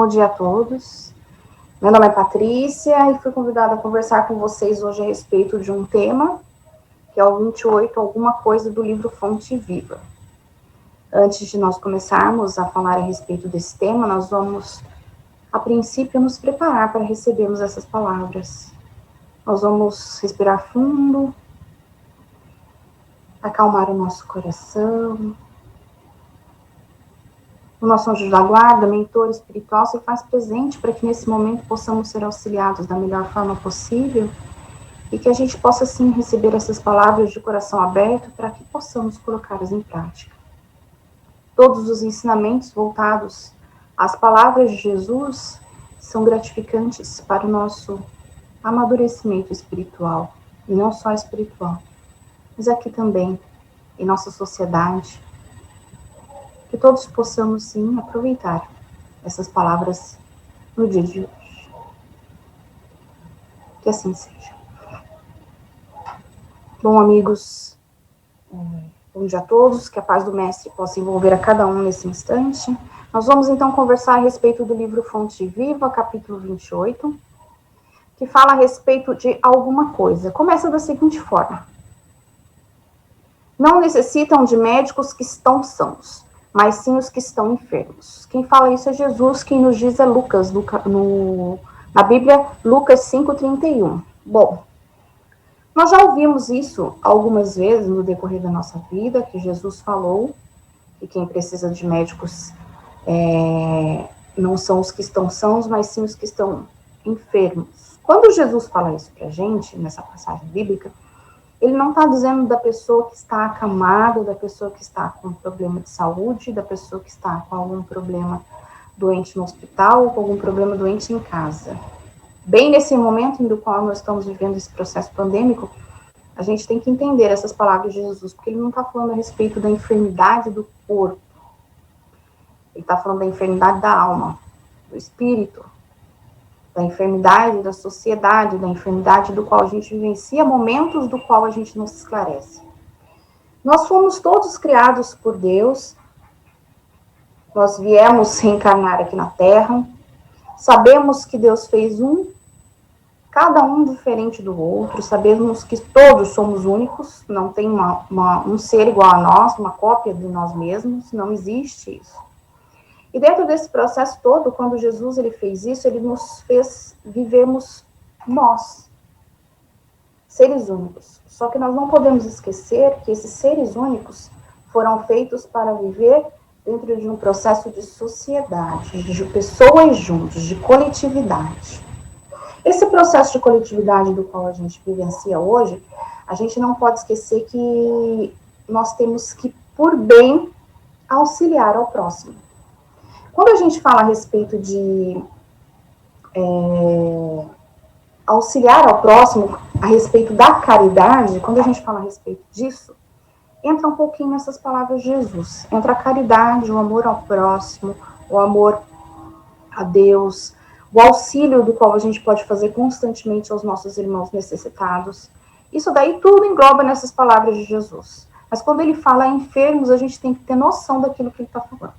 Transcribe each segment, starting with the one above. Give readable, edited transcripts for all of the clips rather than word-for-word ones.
dia a todos. Meu nome é Patrícia e fui convidada a conversar com vocês hoje a respeito de um tema, que é o 28, alguma coisa do livro Fonte Viva. Antes de nós começarmos a falar a respeito desse tema, nós vamos, a princípio, nos preparar para recebermos essas palavras. Nós vamos respirar fundo, acalmar o nosso coração. O nosso anjo da guarda, mentor espiritual, se faz presente para que nesse momento possamos ser auxiliados da melhor forma possível e que a gente possa, sim, receber essas palavras de coração aberto para que possamos colocá-las em prática. Todos os ensinamentos voltados às palavras de Jesus são gratificantes para o nosso amadurecimento espiritual, e não só espiritual, mas aqui também, em nossa sociedade, que todos possamos, sim, aproveitar essas palavras no dia de hoje. Que assim seja. Bom, amigos, bom dia a todos, que a paz do Mestre possa envolver a cada um nesse instante. Nós vamos, então, conversar a respeito do livro Fonte Viva, capítulo 28, que fala a respeito de alguma coisa. Começa da seguinte forma. Não necessitam de médicos que estão sãos, mas sim os que estão enfermos. Quem fala isso é Jesus, quem nos diz é Lucas, na Bíblia, Lucas 5:31. Bom, nós já ouvimos isso algumas vezes no decorrer da nossa vida, que Jesus falou que quem precisa de médicos não são os que estão sãos, mas sim os que estão enfermos. Quando Jesus fala isso pra gente, nessa passagem bíblica, ele não está dizendo da pessoa que está acamada, da pessoa que está com problema de saúde, da pessoa que está com algum problema doente no hospital ou com algum problema doente em casa. Bem nesse momento em qual nós estamos vivendo esse processo pandêmico, a gente tem que entender essas palavras de Jesus, porque ele não está falando a respeito da enfermidade do corpo. Ele está falando da enfermidade da alma, do espírito, da enfermidade da sociedade, da enfermidade do qual a gente vivencia, momentos do qual a gente não se esclarece. Nós fomos todos criados por Deus, nós viemos reencarnar aqui na Terra, sabemos que Deus fez cada um diferente do outro, sabemos que todos somos únicos, não tem um ser igual a nós, uma cópia de nós mesmos, não existe isso. E dentro desse processo todo, quando Jesus ele fez isso, ele nos fez vivermos nós, seres únicos. Só que nós não podemos esquecer que esses seres únicos foram feitos para viver dentro de um processo de sociedade, de pessoas juntos, de coletividade. Esse processo de coletividade do qual a gente vivencia hoje, a gente não pode esquecer que nós temos que, por bem, auxiliar ao próximo. Quando a gente fala a respeito de auxiliar ao próximo, a respeito da caridade, quando a gente fala a respeito disso, entra um pouquinho nessas palavras de Jesus. Entra a caridade, o amor ao próximo, o amor a Deus, o auxílio do qual a gente pode fazer constantemente aos nossos irmãos necessitados. Isso daí tudo engloba nessas palavras de Jesus. Mas quando ele fala enfermos, a gente tem que ter noção daquilo que ele está falando.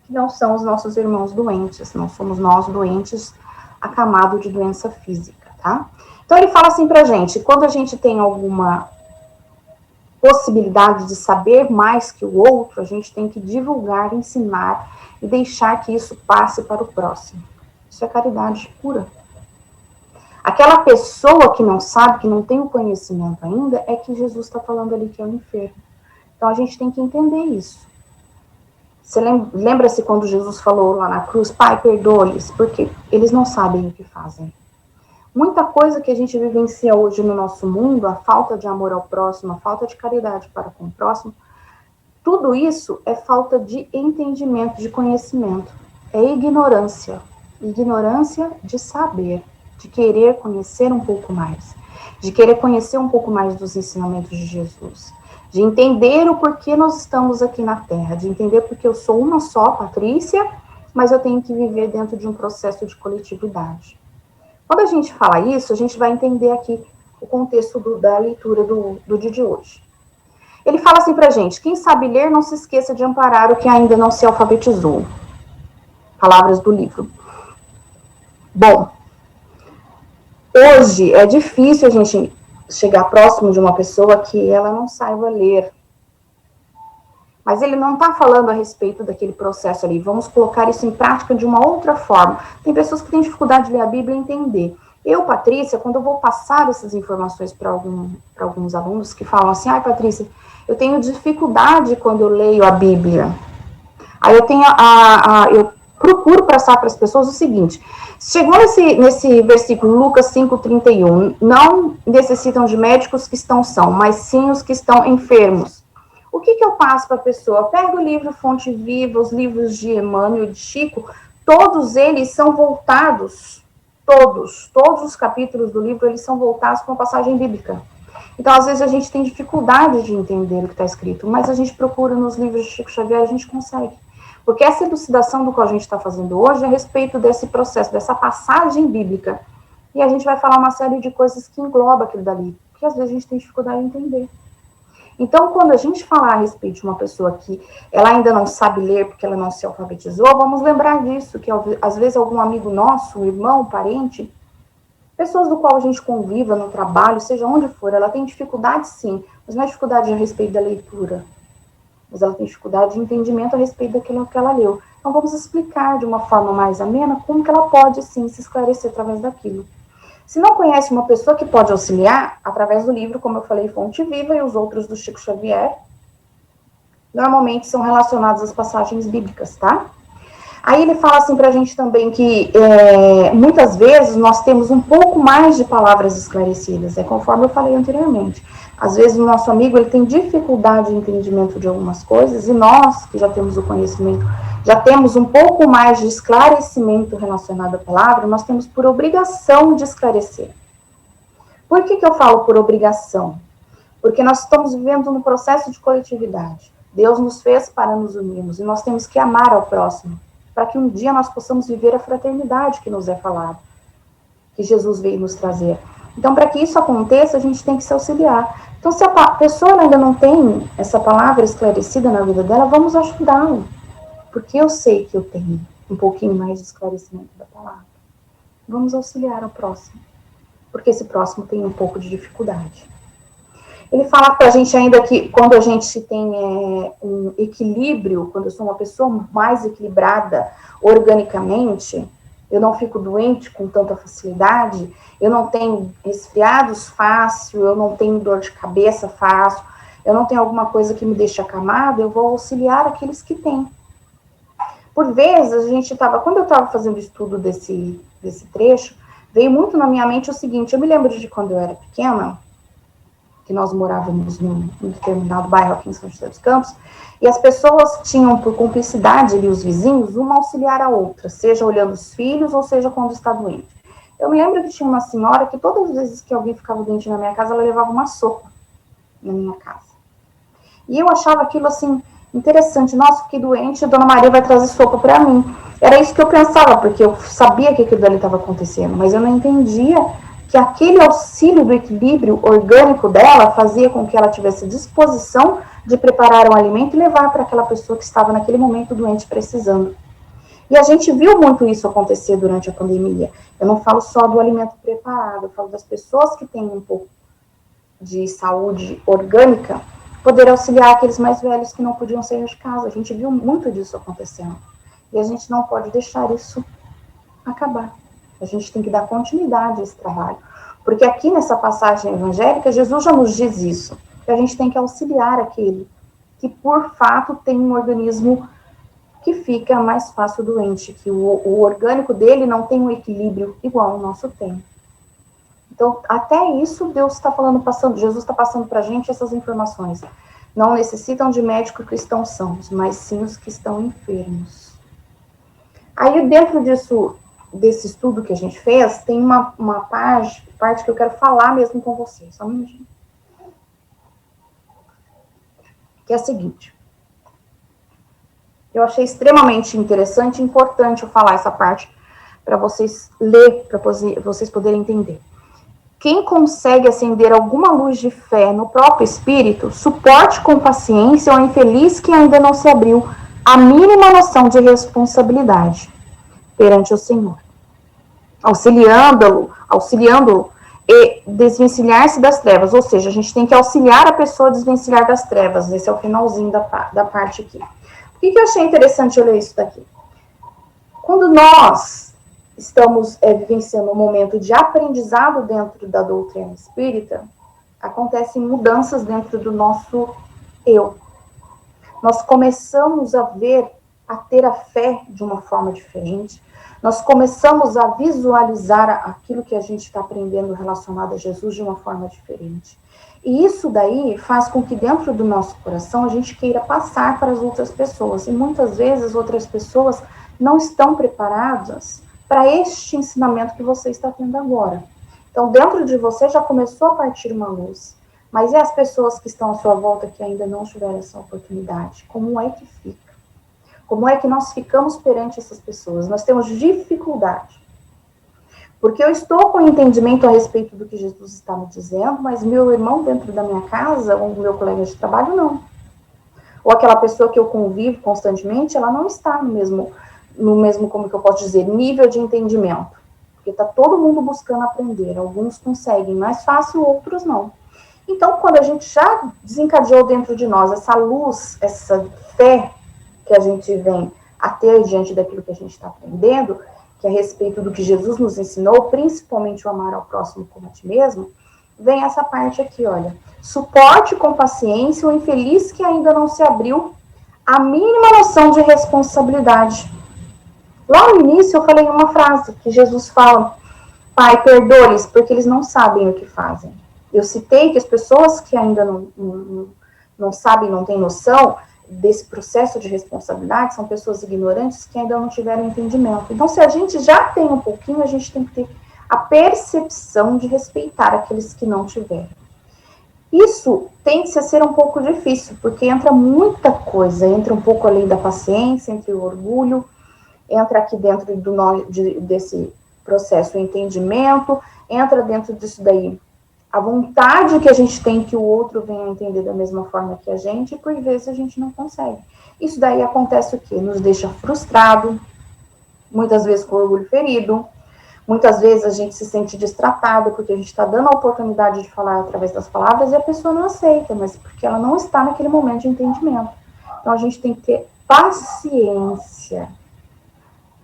Que não são os nossos irmãos doentes, não somos nós doentes acamados de doença física, tá? Então ele fala assim pra gente, quando a gente tem alguma possibilidade de saber mais que o outro, a gente tem que divulgar, ensinar e deixar que isso passe para o próximo. Isso é caridade pura. Aquela pessoa que não sabe, que não tem o conhecimento ainda, é que Jesus está falando ali que é o enfermo. Então a gente tem que entender isso. Você lembra-se quando Jesus falou lá na cruz, Pai, perdoa-lhes, porque eles não sabem o que fazem. Muita coisa que a gente vivencia hoje no nosso mundo, a falta de amor ao próximo, a falta de caridade para com o próximo, tudo isso é falta de entendimento, de conhecimento. É ignorância. Ignorância de saber, de querer conhecer um pouco mais, de querer conhecer um pouco mais dos ensinamentos de Jesus, de entender o porquê nós estamos aqui na Terra, de entender porque eu sou uma só, Patrícia, mas eu tenho que viver dentro de um processo de coletividade. Quando a gente fala isso, a gente vai entender aqui o contexto da leitura do dia de hoje. Ele fala assim pra gente, quem sabe ler não se esqueça de amparar o que ainda não se alfabetizou. Palavras do livro. Bom, hoje é difícil a gente chegar próximo de uma pessoa que ela não saiba ler. Mas ele não está falando a respeito daquele processo ali. Vamos colocar isso em prática de uma outra forma. Tem pessoas que têm dificuldade de ler a Bíblia e entender. Eu, Patrícia, quando eu vou passar essas informações para alguns alunos que falam assim, Patrícia, eu tenho dificuldade quando eu leio a Bíblia. Aí eu procuro passar para as pessoas o seguinte, chegou nesse versículo, Lucas 5,31, não necessitam de médicos que estão são, mas sim os que estão enfermos. O que eu passo para a pessoa? Pega o livro Fonte Viva, os livros de Emmanuel e de Chico, todos eles são voltados, todos os capítulos do livro, eles são voltados para uma passagem bíblica. Então, às vezes, a gente tem dificuldade de entender o que está escrito, mas a gente procura nos livros de Chico Xavier, a gente consegue. Porque essa elucidação do que a gente está fazendo hoje é a respeito desse processo, dessa passagem bíblica. E a gente vai falar uma série de coisas que engloba aquilo dali, que às vezes a gente tem dificuldade de entender. Então, quando a gente falar a respeito de uma pessoa que ela ainda não sabe ler porque ela não se alfabetizou, vamos lembrar disso, que às vezes algum amigo nosso, um irmão, um parente, pessoas do qual a gente conviva no trabalho, seja onde for, ela tem dificuldade sim, mas não é dificuldade a respeito da leitura, mas ela tem dificuldade de entendimento a respeito daquilo que ela leu. Então, vamos explicar de uma forma mais amena como que ela pode, sim, se esclarecer através daquilo. Se não conhece uma pessoa que pode auxiliar, através do livro, como eu falei, Fonte Viva e os outros do Chico Xavier, normalmente são relacionados às passagens bíblicas, tá? Aí ele fala assim pra gente também que muitas vezes nós temos um pouco mais de palavras esclarecidas, conforme eu falei anteriormente. Às vezes o nosso amigo ele tem dificuldade de entendimento de algumas coisas e nós, que já temos o conhecimento, já temos um pouco mais de esclarecimento relacionado à palavra, nós temos por obrigação de esclarecer. Por que eu falo por obrigação? Porque nós estamos vivendo no processo de coletividade. Deus nos fez para nos unirmos e nós temos que amar ao próximo, para que um dia nós possamos viver a fraternidade que nos é falada, que Jesus veio nos trazer. Então, para que isso aconteça, a gente tem que se auxiliar. Então, se a pessoa ainda não tem essa palavra esclarecida na vida dela, vamos ajudá-la. Porque eu sei que eu tenho um pouquinho mais de esclarecimento da palavra. Vamos auxiliar o próximo. Porque esse próximo tem um pouco de dificuldade. Ele fala para a gente ainda que quando a gente tem um equilíbrio, quando eu sou uma pessoa mais equilibrada organicamente, eu não fico doente com tanta facilidade, eu não tenho resfriados fácil, eu não tenho dor de cabeça fácil, eu não tenho alguma coisa que me deixe acamado, eu vou auxiliar aqueles que têm. Por vezes, quando eu estava fazendo o estudo desse trecho, veio muito na minha mente o seguinte, eu me lembro de quando eu era pequena, que nós morávamos num determinado bairro aqui em São José dos Campos, e as pessoas tinham, por cumplicidade ali, os vizinhos, uma auxiliar a outra, seja olhando os filhos, ou seja quando está doente. Eu me lembro que tinha uma senhora que todas as vezes que alguém ficava doente na minha casa, ela levava uma sopa na minha casa. E eu achava aquilo, assim, interessante. Nossa, fiquei doente, a Dona Maria vai trazer sopa para mim. Era isso que eu pensava, porque eu sabia que aquilo ali estava acontecendo, mas eu não entendia que aquele auxílio do equilíbrio orgânico dela fazia com que ela tivesse disposição de preparar um alimento e levar para aquela pessoa que estava naquele momento doente, precisando. E a gente viu muito isso acontecer durante a pandemia. Eu não falo só do alimento preparado, eu falo das pessoas que têm um pouco de saúde orgânica, poder auxiliar aqueles mais velhos que não podiam sair de casa. A gente viu muito disso acontecendo. E a gente não pode deixar isso acabar. A gente tem que dar continuidade a esse trabalho. Porque aqui nessa passagem evangélica, Jesus já nos diz isso. Que a gente tem que auxiliar aquele que, por fato, tem um organismo que fica mais fácil doente, que o orgânico dele não tem um equilíbrio igual o nosso tem. Então, até isso, Deus está Jesus está passando para a gente essas informações. Não necessitam de médicos que estão sãos, mas sim os que estão enfermos. Aí, dentro desse estudo que a gente fez, tem uma parte que eu quero falar mesmo com vocês. Só um minutinho. Que é a seguinte. Eu achei extremamente interessante e importante eu falar essa parte para vocês ler, para vocês poderem entender. Quem consegue acender alguma luz de fé no próprio espírito, suporte com paciência o infeliz que ainda não se abriu a mínima noção de responsabilidade perante o Senhor. auxiliando e desvencilhar-se das trevas, ou seja, a gente tem que auxiliar a pessoa a desvencilhar das trevas. Esse é o finalzinho da parte aqui. Por que eu achei interessante eu ler isso daqui? Quando nós estamos vivenciando um momento de aprendizado dentro da doutrina espírita, acontecem mudanças dentro do nosso eu. Nós começamos a ter a fé de uma forma diferente. Nós começamos a visualizar aquilo que a gente está aprendendo relacionado a Jesus de uma forma diferente. E isso daí faz com que dentro do nosso coração a gente queira passar para as outras pessoas. E muitas vezes outras pessoas não estão preparadas para este ensinamento que você está tendo agora. Então, dentro de você já começou a partir uma luz. Mas e as pessoas que estão à sua volta que ainda não tiveram essa oportunidade? Como é que fica? Como é que nós ficamos perante essas pessoas? Nós temos dificuldade. Porque eu estou com entendimento a respeito do que Jesus está me dizendo, mas meu irmão dentro da minha casa, ou meu colega de trabalho, não. Ou aquela pessoa que eu convivo constantemente, ela não está no mesmo, como que eu posso dizer, nível de entendimento. Porque está todo mundo buscando aprender. Alguns conseguem mais fácil, outros não. Então, quando a gente já desencadeou dentro de nós essa luz, essa fé que a gente vem a ter diante daquilo que a gente está aprendendo, que é a respeito do que Jesus nos ensinou, principalmente o amar ao próximo como a ti mesmo, vem essa parte aqui, olha. Suporte com paciência o infeliz que ainda não se abriu a mínima noção de responsabilidade. Lá no início eu falei uma frase que Jesus fala: Pai, perdoe-lhes, porque eles não sabem o que fazem. Eu citei que as pessoas que ainda não sabem, não têm noção desse processo de responsabilidade, são pessoas ignorantes que ainda não tiveram entendimento. Então, se a gente já tem um pouquinho, a gente tem que ter a percepção de respeitar aqueles que não tiveram. Isso tende a ser um pouco difícil, porque entra muita coisa, entra um pouco além da paciência, entre o orgulho, entra aqui dentro desse processo o entendimento, entra dentro disso daí a vontade que a gente tem que o outro venha a entender da mesma forma que a gente, e por vezes a gente não consegue. Isso daí acontece o quê? Nos deixa frustrado, muitas vezes com orgulho ferido, muitas vezes a gente se sente destratado, porque a gente está dando a oportunidade de falar através das palavras e a pessoa não aceita, mas porque ela não está naquele momento de entendimento. Então a gente tem que ter paciência.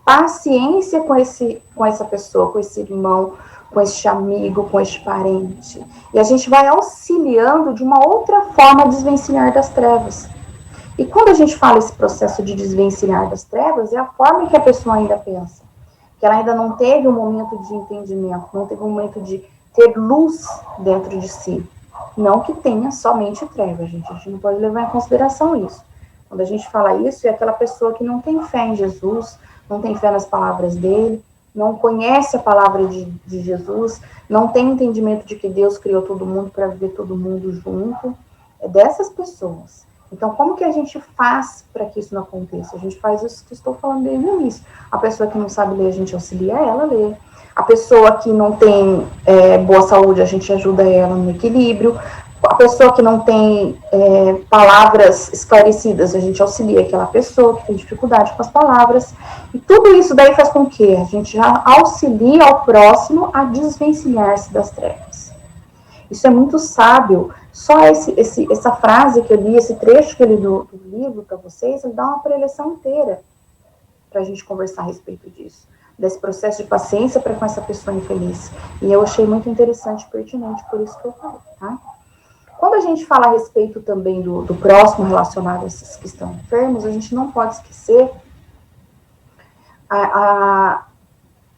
Paciência com essa pessoa, com esse irmão, com este amigo, com este parente. E a gente vai auxiliando de uma outra forma a desvencilhar das trevas. E quando a gente fala esse processo de desvencilhar das trevas, é a forma que a pessoa ainda pensa. Que ela ainda não teve um momento de entendimento, não teve um momento de ter luz dentro de si. Não que tenha somente treva, gente. A gente não pode levar em consideração isso. Quando a gente fala isso, é aquela pessoa que não tem fé em Jesus, não tem fé nas palavras dele, não conhece a palavra de Jesus, não tem entendimento de que Deus criou todo mundo para viver todo mundo junto. É dessas pessoas. Então, como que a gente faz para que isso não aconteça? A gente faz isso que estou falando desde o início. A pessoa que não sabe ler, a gente auxilia ela a ler. A pessoa que não tem boa saúde, a gente ajuda ela no equilíbrio. A pessoa que não tem palavras esclarecidas, a gente auxilia aquela pessoa que tem dificuldade com as palavras. E tudo isso daí faz com que a gente já auxilie ao próximo a desvencilhar-se das trevas. Isso é muito sábio. Só essa frase que eu li, esse trecho que eu li do livro para vocês, ele dá uma preleção inteira para a gente conversar a respeito disso. Desse processo de paciência para com essa pessoa infeliz. E eu achei muito interessante e pertinente, por isso que eu falei, tá? Quando a gente fala a respeito também do próximo relacionado a esses que estão enfermos, a gente não pode esquecer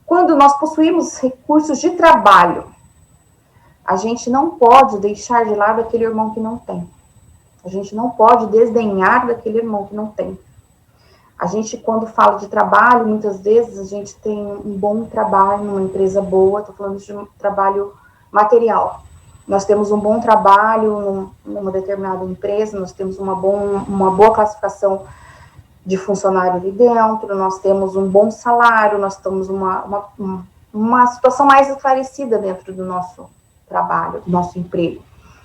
quando nós possuímos recursos de trabalho, a gente não pode deixar de lado aquele irmão que não tem. A gente não pode desdenhar daquele irmão que não tem. A gente, quando fala de trabalho, muitas vezes a gente tem um bom trabalho numa empresa boa, estou falando de um trabalho material. Nós temos um bom trabalho numa determinada empresa, nós temos uma boa classificação de funcionário ali dentro, nós temos um bom salário, nós temos uma situação mais esclarecida dentro do nosso trabalho, do nosso emprego.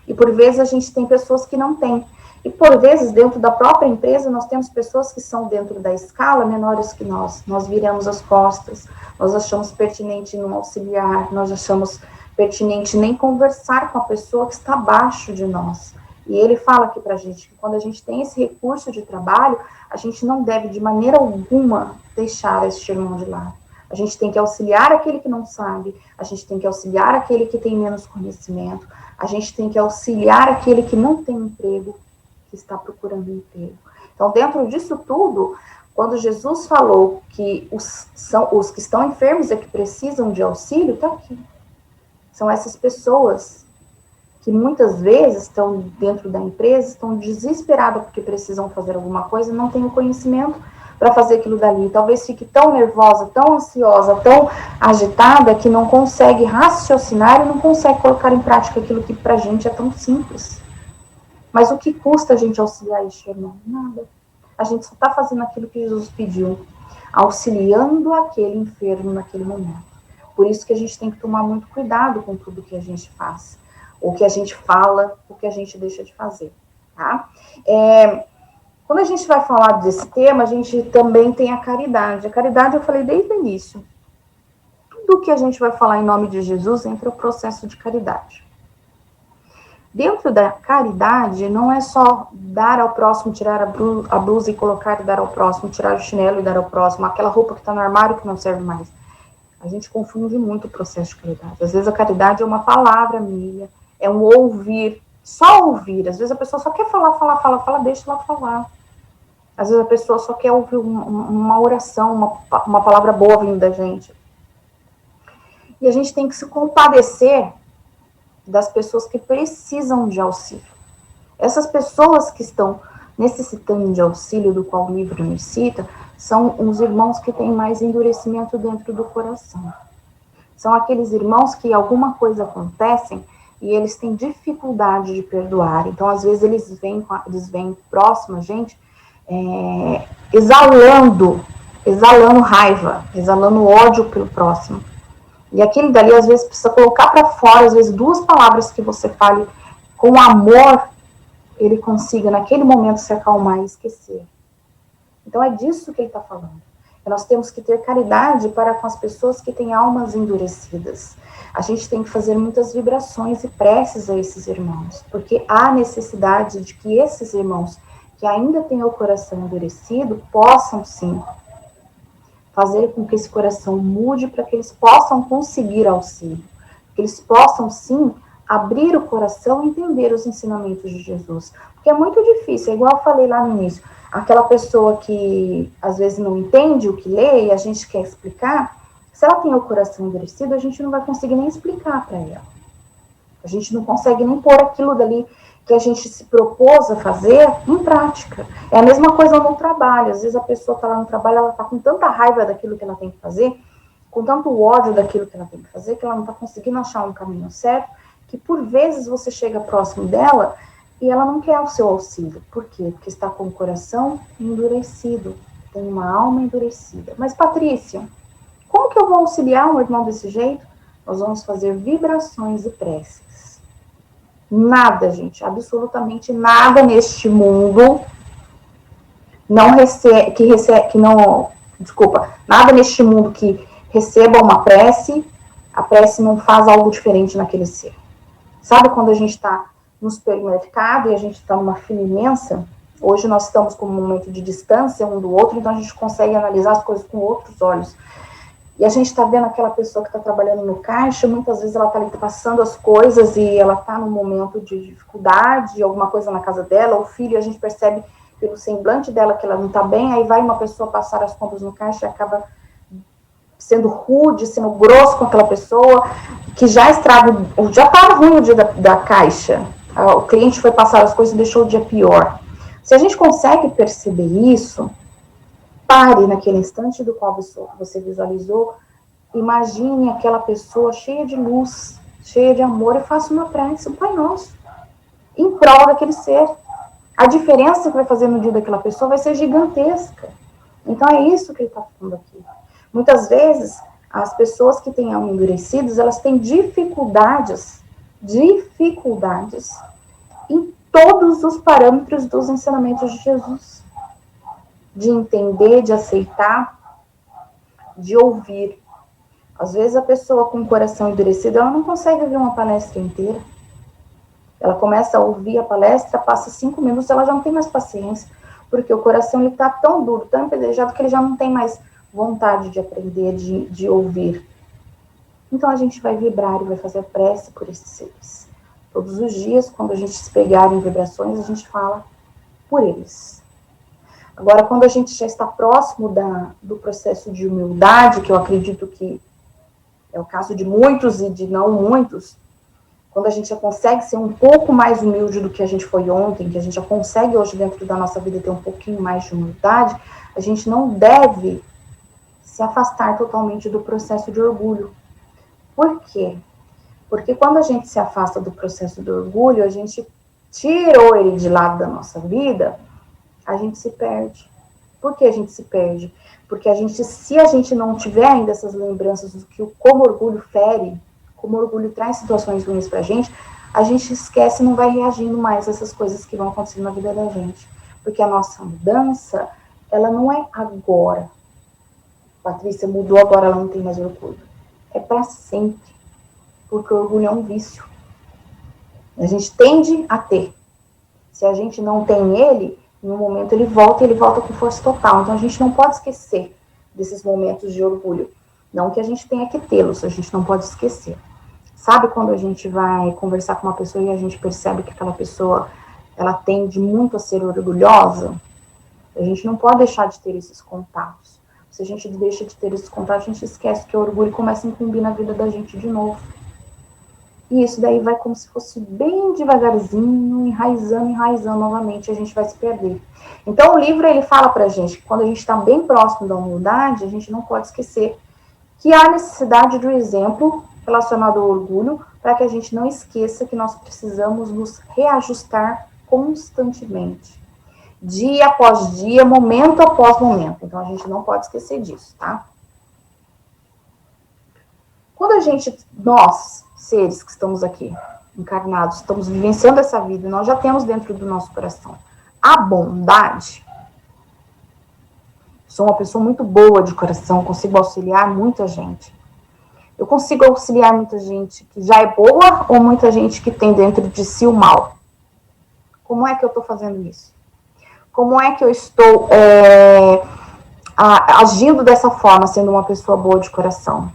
E por vezes a gente tem pessoas que não têm. E, por vezes, dentro da própria empresa, nós temos pessoas que são dentro da escala menores que nós. Nós viramos as costas, nós achamos pertinente não auxiliar, nós achamos pertinente nem conversar com a pessoa que está abaixo de nós. E ele fala aqui para a gente que quando a gente tem esse recurso de trabalho, a gente não deve, de maneira alguma, deixar este irmão de lado. A gente tem que auxiliar aquele que não sabe, a gente tem que auxiliar aquele que tem menos conhecimento, a gente tem que auxiliar aquele que não tem emprego, que está procurando emprego. Então, dentro disso tudo, quando Jesus falou que os que estão enfermos é que precisam de auxílio, está aqui. São essas pessoas que muitas vezes estão dentro da empresa, estão desesperadas porque precisam fazer alguma coisa, não têm o conhecimento para fazer aquilo dali. Talvez fique tão nervosa, tão ansiosa, tão agitada, que não consegue raciocinar e não consegue colocar em prática aquilo que para a gente é tão simples. Mas o que custa a gente auxiliar este irmão? Nada. A gente só está fazendo aquilo que Jesus pediu, auxiliando aquele enfermo naquele momento. Por isso que a gente tem que tomar muito cuidado com tudo que a gente faz, o que a gente fala, o que a gente deixa de fazer, tá? Quando a gente vai falar desse tema, a gente também tem a caridade. A caridade eu falei desde o início. Tudo que a gente vai falar em nome de Jesus entra o processo de caridade. Dentro da caridade, não é só dar ao próximo, tirar a blusa e colocar e dar ao próximo, tirar o chinelo e dar ao próximo, aquela roupa que está no armário que não serve mais. A gente confunde muito o processo de caridade. Às vezes a caridade é uma palavra amiga, é um ouvir, só ouvir. Às vezes a pessoa só quer falar, deixa ela falar. Às vezes a pessoa só quer ouvir uma oração, uma palavra boa vindo da gente. E a gente tem que se compadecer das pessoas que precisam de auxílio. Essas pessoas que estão necessitando de auxílio, do qual o livro nos cita, são os irmãos que têm mais endurecimento dentro do coração. São aqueles irmãos que alguma coisa acontece e eles têm dificuldade de perdoar. Então, às vezes, eles vêm próximo a gente, exalando raiva, exalando ódio pelo próximo. E aquele dali, às vezes, precisa colocar para fora, às vezes, 2 palavras que você fale com amor, ele consiga, naquele momento, se acalmar e esquecer. Então, é disso que ele está falando. Nós temos que ter caridade para com as pessoas que têm almas endurecidas. A gente tem que fazer muitas vibrações e preces a esses irmãos, porque há necessidade de que esses irmãos que ainda têm o coração endurecido possam, sim, fazer com que esse coração mude para que eles possam conseguir auxílio, que eles possam, sim, abrir o coração e entender os ensinamentos de Jesus. Porque é muito difícil, é igual eu falei lá no início, aquela pessoa que às vezes não entende o que lê e a gente quer explicar, se ela tem o coração endurecido, a gente não vai conseguir nem explicar para ela. A gente não consegue nem pôr aquilo dali que a gente se propôs a fazer em prática. É a mesma coisa no trabalho. Às vezes a pessoa está lá no trabalho, ela está com tanta raiva daquilo que ela tem que fazer, com tanto ódio daquilo que ela tem que fazer, que ela não está conseguindo achar um caminho certo, que por vezes você chega próximo dela e ela não quer o seu auxílio. Por quê? Porque está com o coração endurecido, tem uma alma endurecida. Mas, Patrícia, como que eu vou auxiliar um irmão desse jeito? Nós vamos fazer vibrações e preces. Nada, gente, absolutamente nada neste mundo nada neste mundo que receba uma prece, a prece não faz algo diferente naquele ser. Sabe quando a gente está no supermercado e a gente está numa fila imensa? Hoje nós estamos com um momento de distância um do outro, então a gente consegue analisar as coisas com outros olhos. E a gente está vendo aquela pessoa que está trabalhando no caixa, muitas vezes ela está ali passando as coisas e ela está num momento de dificuldade, alguma coisa na casa dela, o filho, a gente percebe pelo semblante dela que ela não está bem, aí vai uma pessoa passar as compras no caixa e acaba sendo rude, sendo grosso com aquela pessoa, que já estava ruim o dia da caixa, o cliente foi passar as coisas e deixou o dia pior. Se a gente consegue perceber isso, pare naquele instante do qual você visualizou, imagine aquela pessoa cheia de luz, cheia de amor e faça uma prece, um Pai Nosso, em prol daquele ser. A diferença que vai fazer no dia daquela pessoa vai ser gigantesca. Então é isso que ele está falando aqui. Muitas vezes, as pessoas que têm alma endurecidas, elas têm dificuldades em todos os parâmetros dos ensinamentos de Jesus. De entender, de aceitar, de ouvir. Às vezes a pessoa com o coração endurecido, ela não consegue ouvir uma palestra inteira. Ela começa a ouvir a palestra, passa 5 minutos, ela já não tem mais paciência, porque o coração está tão duro, tão empedrejado, que ele já não tem mais vontade de aprender, de ouvir. Então a gente vai vibrar e vai fazer prece por esses seres. Todos os dias, quando a gente se pegar em vibrações, a gente fala por eles. Agora, quando a gente já está próximo do processo de humildade, que eu acredito que é o caso de muitos e de não muitos, quando a gente já consegue ser um pouco mais humilde do que a gente foi ontem, que a gente já consegue hoje dentro da nossa vida ter um pouquinho mais de humildade, a gente não deve se afastar totalmente do processo de orgulho. Por quê? Porque quando a gente se afasta do processo do orgulho, a gente tirou ele de lado da nossa vida, a gente se perde. Por que a gente se perde? Porque se a gente não tiver ainda essas lembranças do que como o orgulho fere, como o orgulho traz situações ruins pra gente, a gente esquece e não vai reagindo mais a essas coisas que vão acontecendo na vida da gente. Porque a nossa mudança, ela não é agora. Patrícia mudou, agora ela não tem mais orgulho. É para sempre. Porque o orgulho é um vício. A gente tende a ter. Se a gente não tem ele, em um momento ele volta com força total. Então a gente não pode esquecer desses momentos de orgulho. Não que a gente tenha que tê-los, a gente não pode esquecer. Sabe quando a gente vai conversar com uma pessoa e a gente percebe que aquela pessoa, ela tende muito a ser orgulhosa? A gente não pode deixar de ter esses contatos. Se a gente deixa de ter esses contatos, a gente esquece que o orgulho começa a incumbir na vida da gente de novo. E isso daí vai como se fosse bem devagarzinho, enraizando novamente, a gente vai se perder. Então o livro ele fala pra gente que quando a gente está bem próximo da humildade, a gente não pode esquecer que há necessidade do exemplo relacionado ao orgulho, para que a gente não esqueça que nós precisamos nos reajustar constantemente, dia após dia, momento após momento. Então a gente não pode esquecer disso, tá? Quando nós, seres que estamos aqui, encarnados, estamos vivenciando essa vida, nós já temos dentro do nosso coração a bondade. Sou uma pessoa muito boa de coração, consigo auxiliar muita gente. Eu consigo auxiliar muita gente que já é boa ou muita gente que tem dentro de si o mal. Como é que eu estou fazendo isso? Como é que eu estou agindo dessa forma, sendo uma pessoa boa de coração?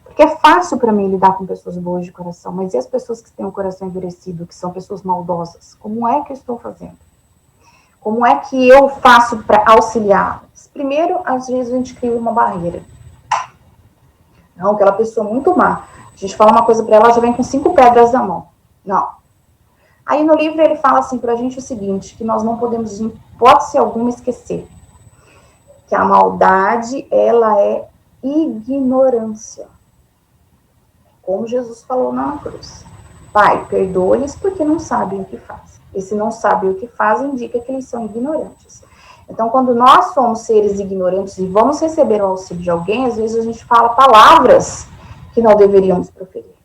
Porque é fácil para mim lidar com pessoas boas de coração, mas e as pessoas que têm o coração endurecido, que são pessoas maldosas? Como é que eu estou fazendo? Como é que eu faço para auxiliá-las? Primeiro, às vezes a gente cria uma barreira. Não, aquela pessoa muito má. A gente fala uma coisa para ela, já vem com 5 pedras na mão. Não. Aí no livro ele fala assim pra gente o seguinte, que nós não podemos, em hipótese alguma, esquecer. Que a maldade, ela é ignorância. Como Jesus falou na cruz. Pai, perdoa-lhes porque não sabem o que fazem. E se não sabem o que fazem, indica que eles são ignorantes. Então, quando nós somos seres ignorantes e vamos receber o auxílio de alguém, às vezes a gente fala palavras que não deveríamos proferir.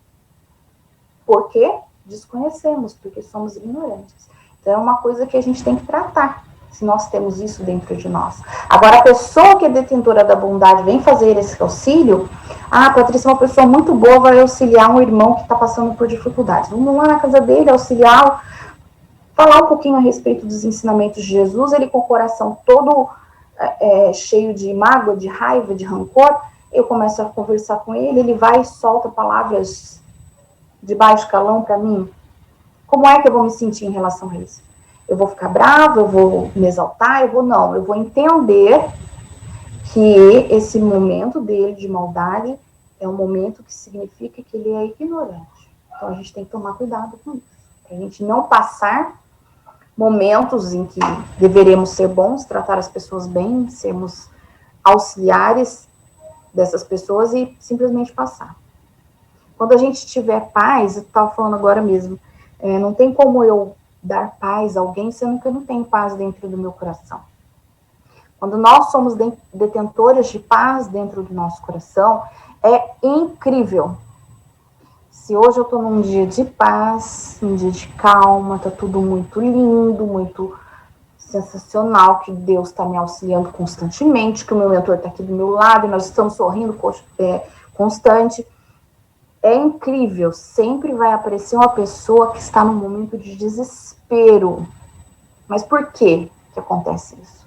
Por quê? Desconhecemos, porque somos ignorantes. Então, é uma coisa que a gente tem que tratar, se nós temos isso dentro de nós. Agora, a pessoa que é detentora da bondade vem fazer esse auxílio, Patrícia é uma pessoa muito boa, vai auxiliar um irmão que está passando por dificuldades. Vamos lá na casa dele, auxiliar, falar um pouquinho a respeito dos ensinamentos de Jesus, ele com o coração todo cheio de mágoa, de raiva, de rancor, eu começo a conversar com ele, ele vai e solta palavras de baixo calão para mim. Como é que eu vou me sentir em relação a isso? Eu vou ficar brava, eu vou me exaltar, eu vou entender que esse momento dele de maldade é um momento que significa que ele é ignorante. Então a gente tem que tomar cuidado com isso, para a gente não passar momentos em que deveremos ser bons, tratar as pessoas bem, sermos auxiliares dessas pessoas e simplesmente passar. Quando a gente tiver paz, eu estava falando agora mesmo, não tem como eu dar paz a alguém, sendo que eu não tenho paz dentro do meu coração. Quando nós somos detentores de paz dentro do nosso coração, é incrível. Se hoje eu estou num dia de paz, um dia de calma, tá tudo muito lindo, muito sensacional, que Deus está me auxiliando constantemente, que o meu mentor está aqui do meu lado e nós estamos sorrindo constante. É incrível, sempre vai aparecer uma pessoa que está num momento de desespero. Mas por que acontece isso?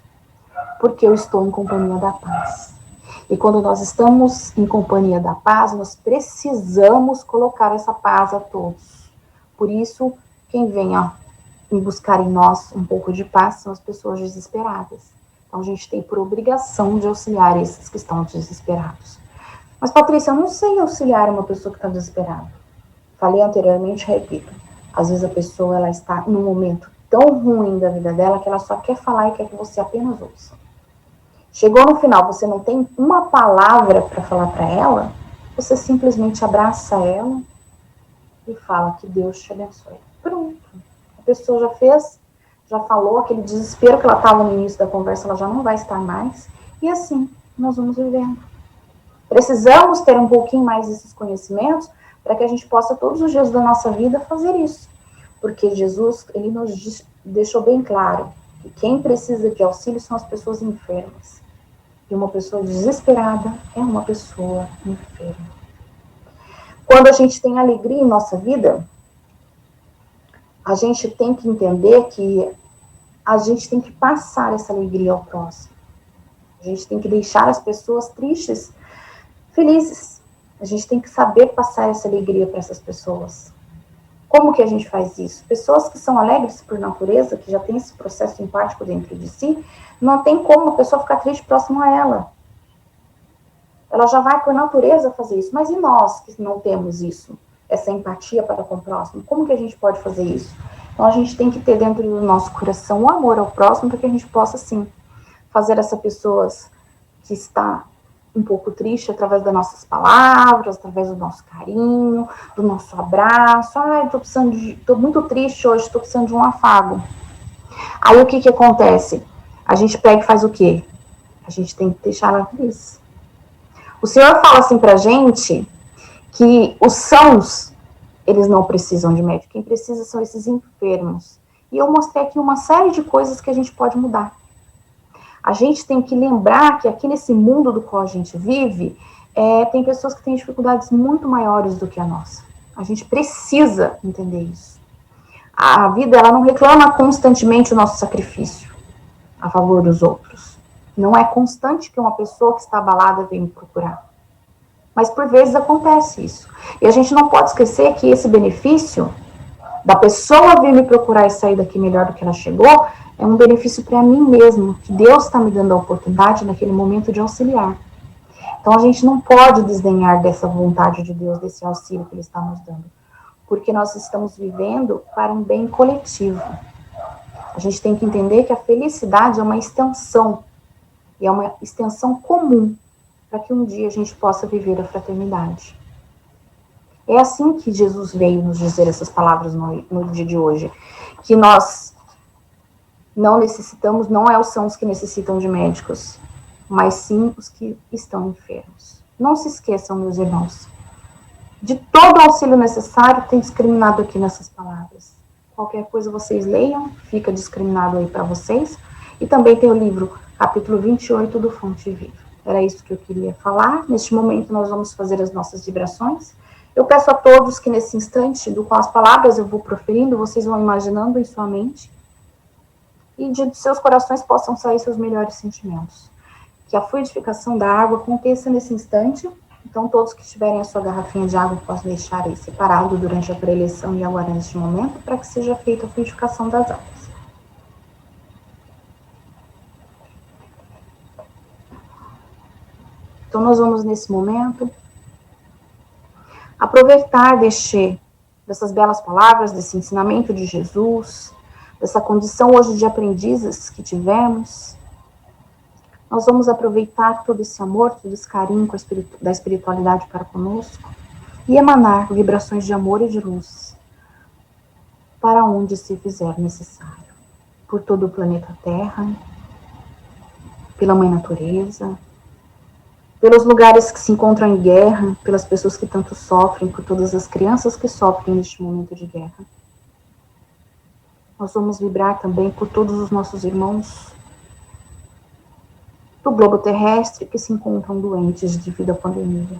Porque eu estou em companhia da paz. E quando nós estamos em companhia da paz, nós precisamos colocar essa paz a todos. Por isso, quem vem em buscar em nós um pouco de paz são as pessoas desesperadas. Então, a gente tem por obrigação de auxiliar esses que estão desesperados. Mas, Patrícia, eu não sei auxiliar uma pessoa que está desesperada. Falei anteriormente, repito. Às vezes a pessoa ela está num momento tão ruim da vida dela que ela só quer falar e quer que você apenas ouça. Chegou no final, você não tem uma palavra para falar para ela, você simplesmente abraça ela e fala que Deus te abençoe. Pronto. A pessoa já fez, já falou, aquele desespero que ela estava no início da conversa, ela já não vai estar mais. E assim, nós vamos vivendo. Precisamos ter um pouquinho mais desses conhecimentos para que a gente possa, todos os dias da nossa vida, fazer isso. Porque Jesus, ele nos deixou bem claro que quem precisa de auxílio são as pessoas enfermas. E uma pessoa desesperada é uma pessoa enferma. Quando a gente tem alegria em nossa vida, a gente tem que entender que a gente tem que passar essa alegria ao próximo. A gente tem que deixar as pessoas tristes, felizes. A gente tem que saber passar essa alegria para essas pessoas. Como que a gente faz isso? Pessoas que são alegres por natureza, que já tem esse processo empático dentro de si, não tem como a pessoa ficar triste próximo a ela. Ela já vai por natureza fazer isso. Mas e nós que não temos isso? Essa empatia para com o próximo? Como que a gente pode fazer isso? Então a gente tem que ter dentro do nosso coração o amor ao próximo para que a gente possa, sim, fazer essa pessoa que está um pouco triste através das nossas palavras, através do nosso carinho, do nosso abraço. Ai, tô muito triste hoje, tô precisando de um afago. Aí o que acontece? A gente pega e faz o quê? A gente tem que deixar ela feliz. O Senhor fala assim pra gente que os sãos, eles não precisam de médico. Quem precisa são esses enfermos. E eu mostrei aqui uma série de coisas que a gente pode mudar. A gente tem que lembrar que aqui nesse mundo do qual a gente vive, tem pessoas que têm dificuldades muito maiores do que a nossa. A gente precisa entender isso. A vida, ela não reclama constantemente o nosso sacrifício a favor dos outros. Não é constante que uma pessoa que está abalada vem me procurar. Mas por vezes acontece isso. E a gente não pode esquecer que esse benefício da pessoa vir me procurar e sair daqui melhor do que ela chegou é um benefício para mim mesmo, que Deus está me dando a oportunidade naquele momento de auxiliar. Então a gente não pode desdenhar dessa vontade de Deus, desse auxílio que Ele está nos dando, porque nós estamos vivendo para um bem coletivo. A gente tem que entender que a felicidade é uma extensão, e é uma extensão comum, para que um dia a gente possa viver a fraternidade. É assim que Jesus veio nos dizer essas palavras no dia de hoje, que nós não necessitamos, não são os que necessitam de médicos, mas sim os que estão enfermos. Não se esqueçam, meus irmãos, de todo o auxílio necessário tem discriminado aqui nessas palavras. Qualquer coisa vocês leiam, fica discriminado aí para vocês. E também tem o livro, capítulo 28 do Fonte Viva. Era isso que eu queria falar. Neste momento nós vamos fazer as nossas vibrações. Eu peço a todos que nesse instante, do qual as palavras eu vou proferindo, vocês vão imaginando em sua mente, e de seus corações possam sair seus melhores sentimentos. Que a fluidificação da água aconteça nesse instante. Então, todos que tiverem a sua garrafinha de água, possam deixar aí separado durante a preleção e agora neste momento, para que seja feita a fluidificação das águas. Então, nós vamos nesse momento aproveitar dessas belas palavras, desse ensinamento de Jesus, dessa condição hoje de aprendizes que tivemos. Nós vamos aproveitar todo esse amor, todo esse carinho da espiritualidade para conosco e emanar vibrações de amor e de luz para onde se fizer necessário. Por todo o planeta Terra, pela Mãe Natureza, pelos lugares que se encontram em guerra, pelas pessoas que tanto sofrem, por todas as crianças que sofrem neste momento de guerra. Nós vamos vibrar também por todos os nossos irmãos do globo terrestre que se encontram doentes devido à pandemia.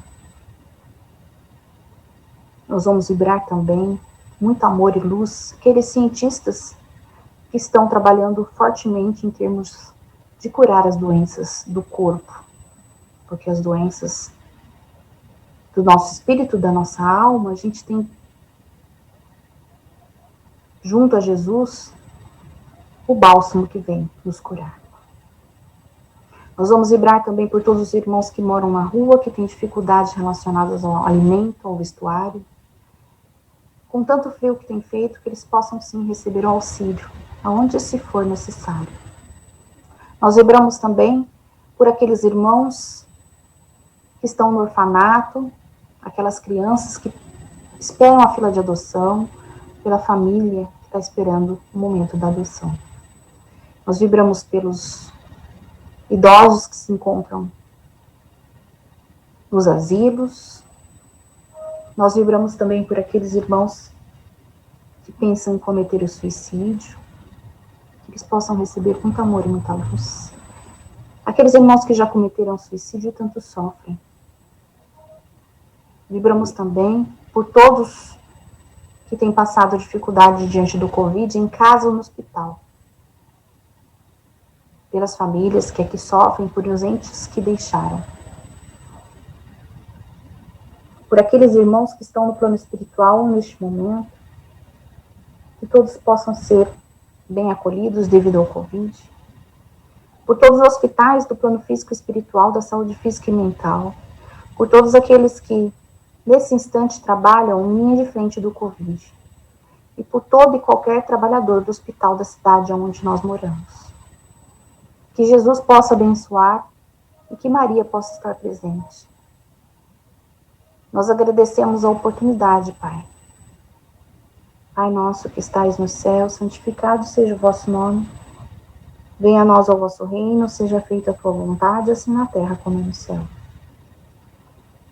Nós vamos vibrar também muito amor e luz, aqueles cientistas que estão trabalhando fortemente em termos de curar as doenças do corpo, porque as doenças do nosso espírito, da nossa alma, a gente tem junto a Jesus o bálsamo que vem nos curar. Nós vamos vibrar também por todos os irmãos que moram na rua, que têm dificuldades relacionadas ao alimento, ao vestuário, com tanto frio que tem feito, que eles possam sim receber o auxílio, aonde se for necessário. Nós vibramos também por aqueles irmãos que estão no orfanato, aquelas crianças que esperam a fila de adoção, pela família que está esperando o momento da adoção. Nós vibramos pelos idosos que se encontram nos asilos. Nós vibramos também por aqueles irmãos que pensam em cometer o suicídio, que eles possam receber muito amor e muita luz. Aqueles irmãos que já cometeram suicídio e tanto sofrem. Vibramos também por todos que têm passado dificuldade diante do Covid, em casa ou no hospital. Pelas famílias que aqui sofrem, por os entes que deixaram. Por aqueles irmãos que estão no plano espiritual neste momento, que todos possam ser bem acolhidos devido ao Covid. Por todos os hospitais do plano físico e espiritual, da saúde física e mental. Por todos aqueles que, nesse instante, trabalham em linha de frente do Covid. E por todo e qualquer trabalhador do hospital da cidade onde nós moramos. Que Jesus possa abençoar e que Maria possa estar presente. Nós agradecemos a oportunidade, Pai. Pai nosso que estais no céu, santificado seja o vosso nome. Venha a nós o vosso reino, seja feita a tua vontade, assim na terra como no céu.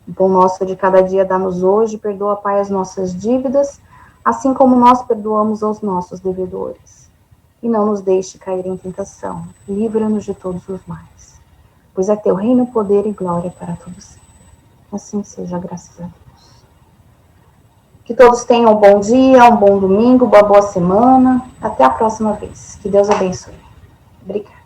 O pão nosso de cada dia dá-nos hoje, perdoa, Pai, as nossas dívidas, assim como nós perdoamos aos nossos devedores. E não nos deixe cair em tentação, livra-nos de todos os mais. Pois é teu reino, poder e glória para todos sempre. Assim seja, graças a Deus. Que todos tenham um bom dia, um bom domingo, uma boa semana. Até a próxima vez. Que Deus abençoe. Obrigada.